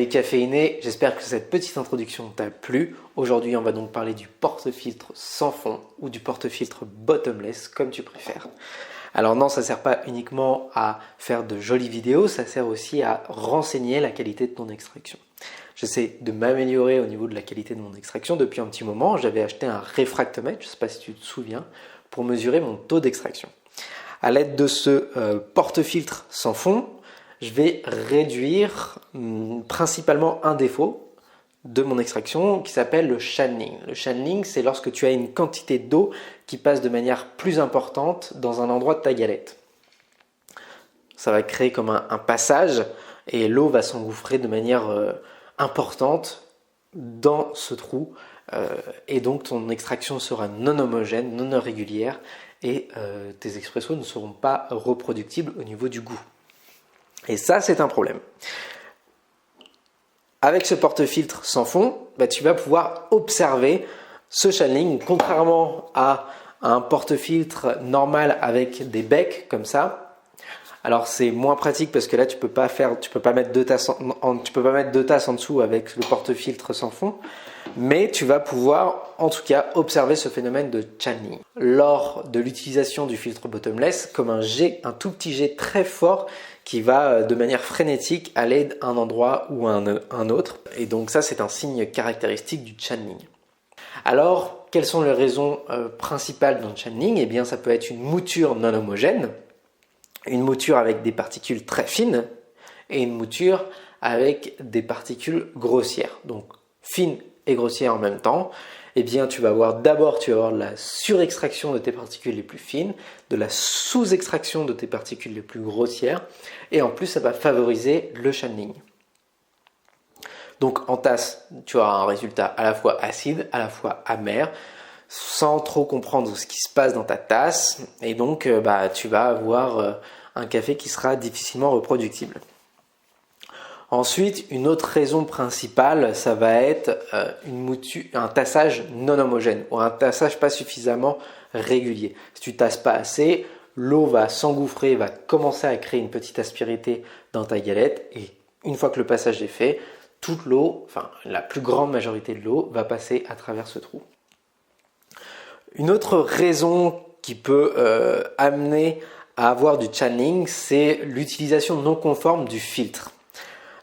Salut caféiné, j'espère que cette petite introduction t'a plu. Aujourd'hui, on va donc parler du porte-filtre sans fond ou du porte-filtre bottomless, comme tu préfères. Alors non, ça ne sert pas uniquement à faire de jolies vidéos, ça sert aussi à renseigner la qualité de ton extraction. J'essaie de m'améliorer au niveau de la qualité de mon extraction depuis un petit moment. J'avais acheté un réfractomètre, je ne sais pas si tu te souviens, pour mesurer mon taux d'extraction. À l'aide de ce porte-filtre sans fond, je vais réduire principalement un défaut de mon extraction qui s'appelle le channeling. Le channeling, c'est lorsque tu as une quantité d'eau qui passe de manière plus importante dans un endroit de ta galette. Ça va créer comme un passage et l'eau va s'engouffrer de manière importante dans ce trou et donc ton extraction sera non homogène, non régulière et tes expressos ne seront pas reproductibles au niveau du goût. Et ça, c'est un problème. Avec ce porte-filtre sans fond, tu vas pouvoir observer ce channeling, contrairement à un porte-filtre normal avec des becs comme ça. Alors c'est moins pratique parce que là tu peux pas mettre deux tasses en dessous avec le porte-filtre sans fond, mais tu vas pouvoir en tout cas observer ce phénomène de channeling lors de l'utilisation du filtre bottomless comme un tout petit jet très fort qui va de manière frénétique aller d'un endroit ou à un autre, et donc ça c'est un signe caractéristique du channeling. Alors quelles sont les raisons principales d'un channeling? Eh bien ça peut être une mouture non homogène, une mouture avec des particules très fines et une mouture avec des particules grossières. Donc fines et grossières en même temps. Eh bien tu vas avoir de la surextraction de tes particules les plus fines, de la sous-extraction de tes particules les plus grossières, et en plus ça va favoriser le channeling. Donc en tasse, tu auras un résultat à la fois acide, à la fois amer, sans trop comprendre ce qui se passe dans ta tasse, et donc tu vas avoir un café qui sera difficilement reproductible. Ensuite, une autre raison principale, ça va être un tassage non homogène ou un tassage pas suffisamment régulier. Si tu tasses pas assez, l'eau va s'engouffrer, va commencer à créer une petite aspérité dans ta galette, et une fois que le passage est fait, toute l'eau, la plus grande majorité de l'eau va passer à travers ce trou. Une autre raison qui peut amener à avoir du channeling, c'est l'utilisation non conforme du filtre.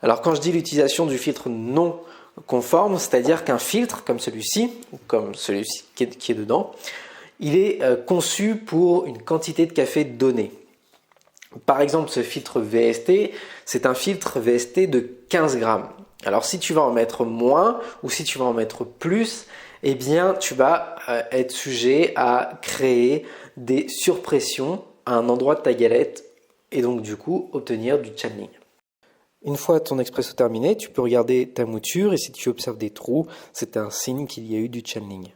Alors quand je dis l'utilisation du filtre non conforme, c'est-à-dire qu'un filtre comme celui-ci qui est dedans, il est conçu pour une quantité de café donnée. Par exemple, ce filtre VST, c'est un filtre VST de 15 grammes. Alors si tu vas en mettre moins ou si tu vas en mettre plus, eh bien tu vas être sujet à créer des surpressions à un endroit de ta galette et donc du coup obtenir du channeling. Une fois ton expresso terminé, tu peux regarder ta mouture et si tu observes des trous, c'est un signe qu'il y a eu du channeling.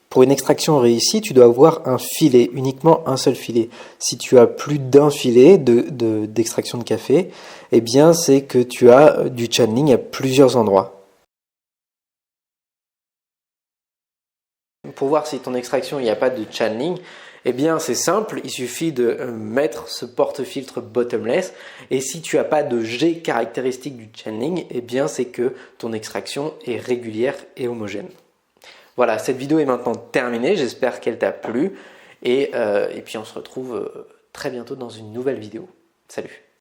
Pour une extraction réussie, tu dois avoir un filet, uniquement un seul filet. Si tu as plus d'un filet d'extraction de café, eh bien c'est que tu as du channeling à plusieurs endroits. Pour voir si ton extraction il n'y a pas de channeling, eh bien c'est simple, il suffit de mettre ce porte-filtre bottomless, et si tu n'as pas de jet caractéristique du channeling, eh bien c'est que ton extraction est régulière et homogène. Voilà, cette vidéo est maintenant terminée, j'espère qu'elle t'a plu, et puis on se retrouve très bientôt dans une nouvelle vidéo. Salut!